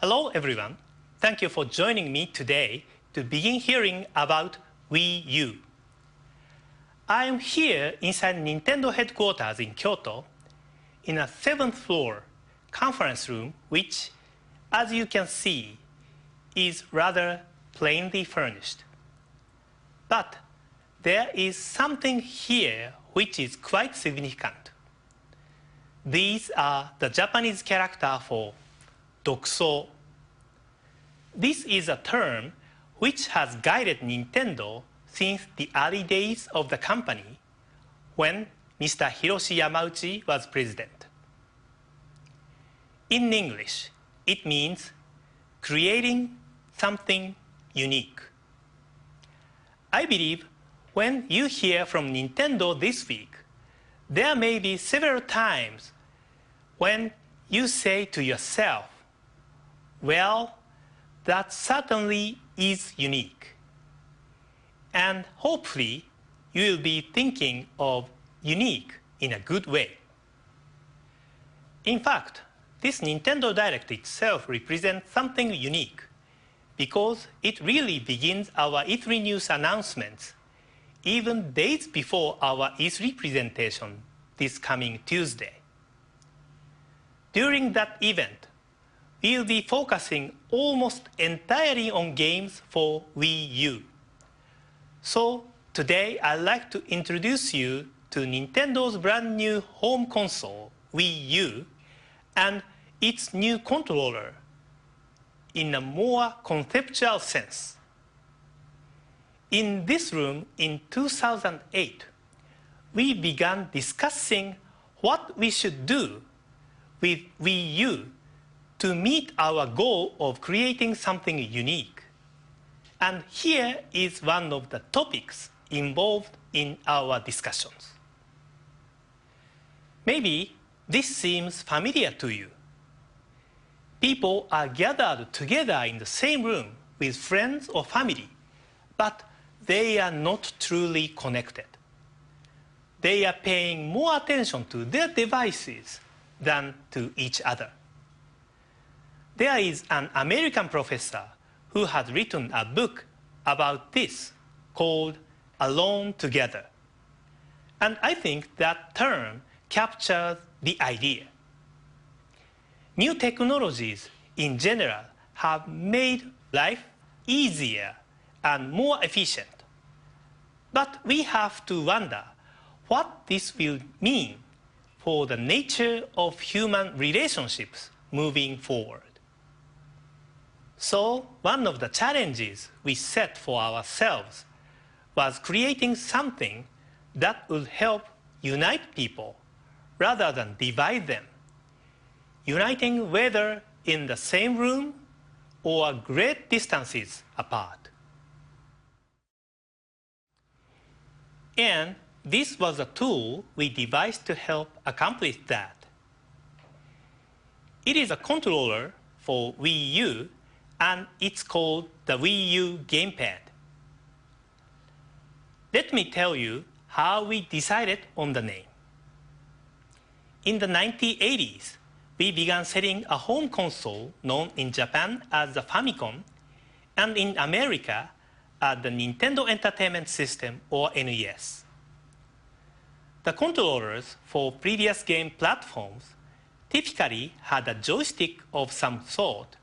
Hello everyone. Thank you for joining me today to begin hearing about Wii U. I am here inside Nintendo headquarters in Kyoto in a 7th floor conference room which, as you can see, is rather plainly furnished. But there is something here which is quite significant. These are the Japanese character for Dokuso. This is a term which has guided Nintendo since the early days of the company when Mr. Hiroshi Yamauchi was president. In English, it means creating something unique. I believe when you hear from Nintendo this week, there may be several times when you say to yourself, well, that certainly is unique. And hopefully, you will be thinking of unique in a good way. In fact, this Nintendo Direct itself represents something unique because it really begins our E3 news announcements even days before our E3 presentation this coming Tuesday. During that event, we will be focusing almost entirely on games for Wii U. So today I'd like to introduce you to Nintendo's brand new home console, Wii U, and its new controller in a more conceptual sense. In this room in 2008, we began discussing what we should do with Wii U to meet our goal of creating something unique. And here is one of the topics involved in our discussions. Maybe this seems familiar to you. People are gathered together in the same room with friends or family, but they are not truly connected. They are paying more attention to their devices than to each other. There is an American professor who has written a book about this called Alone Together. And I think that term captures the idea. New technologies in general have made life easier and more efficient. But we have to wonder what this will mean for the nature of human relationships moving forward. So one of the challenges we set for ourselves was creating something that would help unite people rather than divide them, uniting whether in the same room or great distances apart. And this was a tool we devised to help accomplish that. It is a controller for Wii U, and it's called the Wii U gamepad. Let me tell you how we decided on the name. In the 1980s, we began selling a home console known in Japan as the Famicom and in America as the Nintendo Entertainment System or NES. The controllers for previous game platforms typically had a joystick of some sort,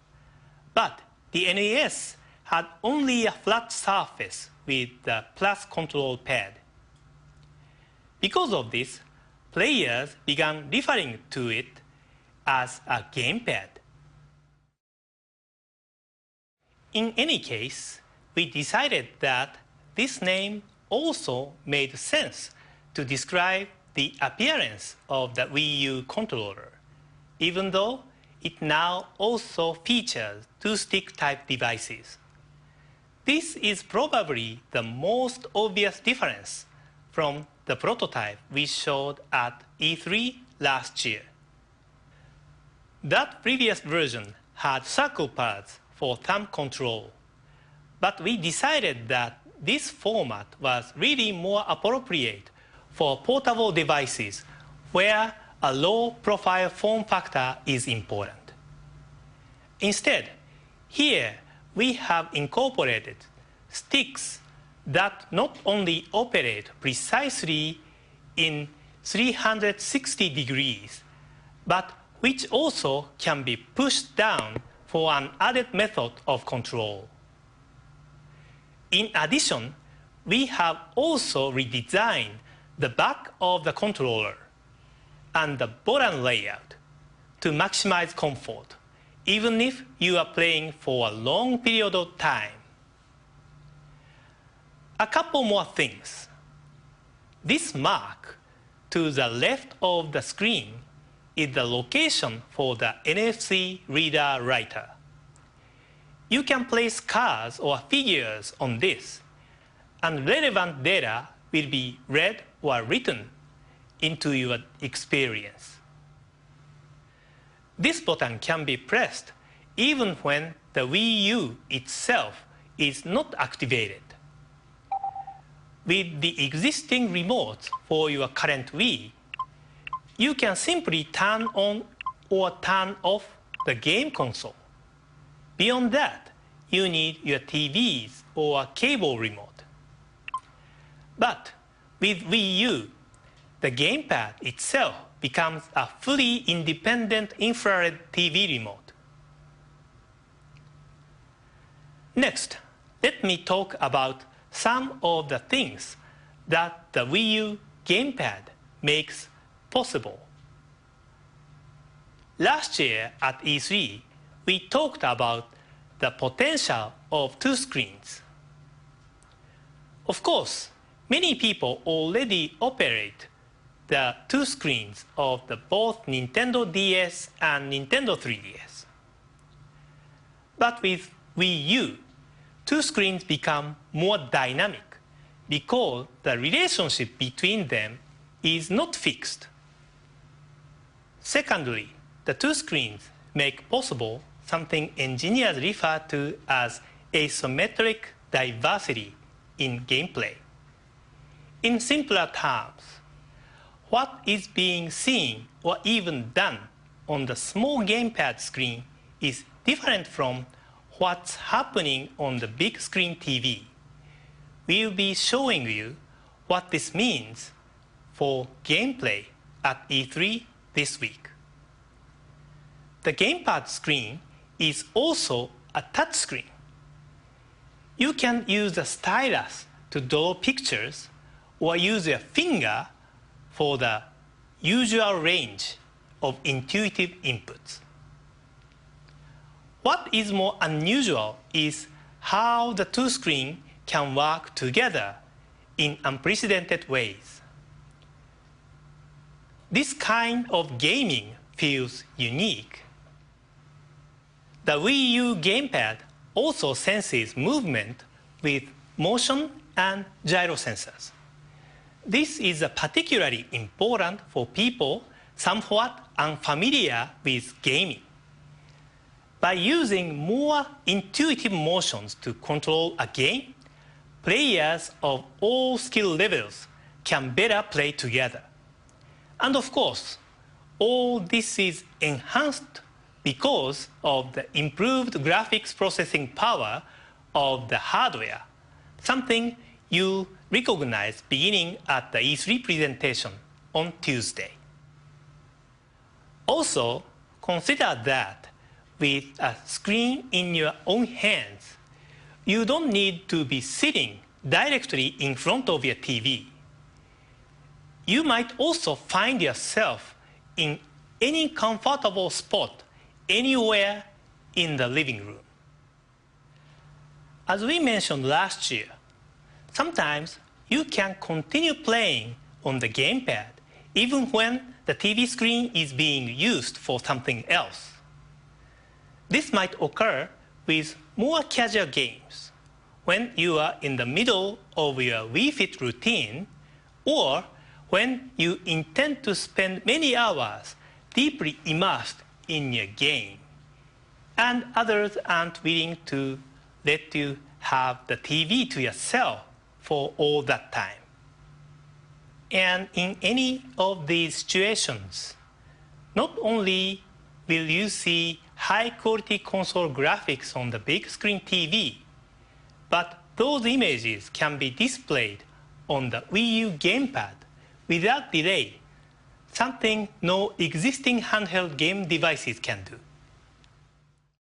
but the NES had only a flat surface with the plus control pad. Because of this, players began referring to it as a gamepad. In any case, we decided that this name also made sense to describe the appearance of the Wii U controller, even though it now also features two-stick type devices. This is probably the most obvious difference from the prototype we showed at E3 last year. That previous version had circle pads for thumb control, but we decided that this format was really more appropriate for portable devices where a low-profile form factor is important. Instead, here we have incorporated sticks that not only operate precisely in 360 degrees, but which also can be pushed down for an added method of control. In addition, we have also redesigned the back of the controller and the button layout to maximize comfort, even if you are playing for a long period of time. A couple more things. This mark to the left of the screen is the location for the NFC reader writer. You can place cards or figures on this, and relevant data will be read or written into your experience. This button can be pressed even when the Wii U itself is not activated. With the existing remotes for your current Wii, you can simply turn on or turn off the game console. Beyond that, you need your TVs or a cable remote. But with Wii U, the gamepad itself becomes a fully independent infrared TV remote. Next, let me talk about some of the things that the Wii U gamepad makes possible. Last year at E3, we talked about the potential of two screens. Of course, many people already operate the two screens of both Nintendo DS and Nintendo 3DS. But with Wii U, two screens become more dynamic because the relationship between them is not fixed. Secondly, the two screens make possible something engineers refer to as asymmetric diversity in gameplay. In simpler terms, what is being seen or even done on the small gamepad screen is different from what's happening on the big screen TV. We'll be showing you what this means for gameplay at E3 this week. The gamepad screen is also a touch screen. You can use the stylus to draw pictures or use your finger for the usual range of intuitive inputs. What is more unusual is how the two screens can work together in unprecedented ways. This kind of gaming feels unique. The Wii U gamepad also senses movement with motion and gyro sensors. This is particularly important for people somewhat unfamiliar with gaming. By using more intuitive motions to control a game, players of all skill levels can better play together. And of course, all this is enhanced because of the improved graphics processing power of the hardware, something you recognize beginning at the E3 presentation on Tuesday. Also, consider that with a screen in your own hands, you don't need to be sitting directly in front of your TV. You might also find yourself in any comfortable spot anywhere in the living room. As we mentioned last year, sometimes you can continue playing on the gamepad even when the TV screen is being used for something else. This might occur with more casual games, when you are in the middle of your Wii Fit routine, or when you intend to spend many hours deeply immersed in your game, and others aren't willing to let you have the TV to yourself for all that time. And in any of these situations, not only will you see high-quality console graphics on the big screen TV, but those images can be displayed on the Wii U gamepad without delay, something no existing handheld game devices can do.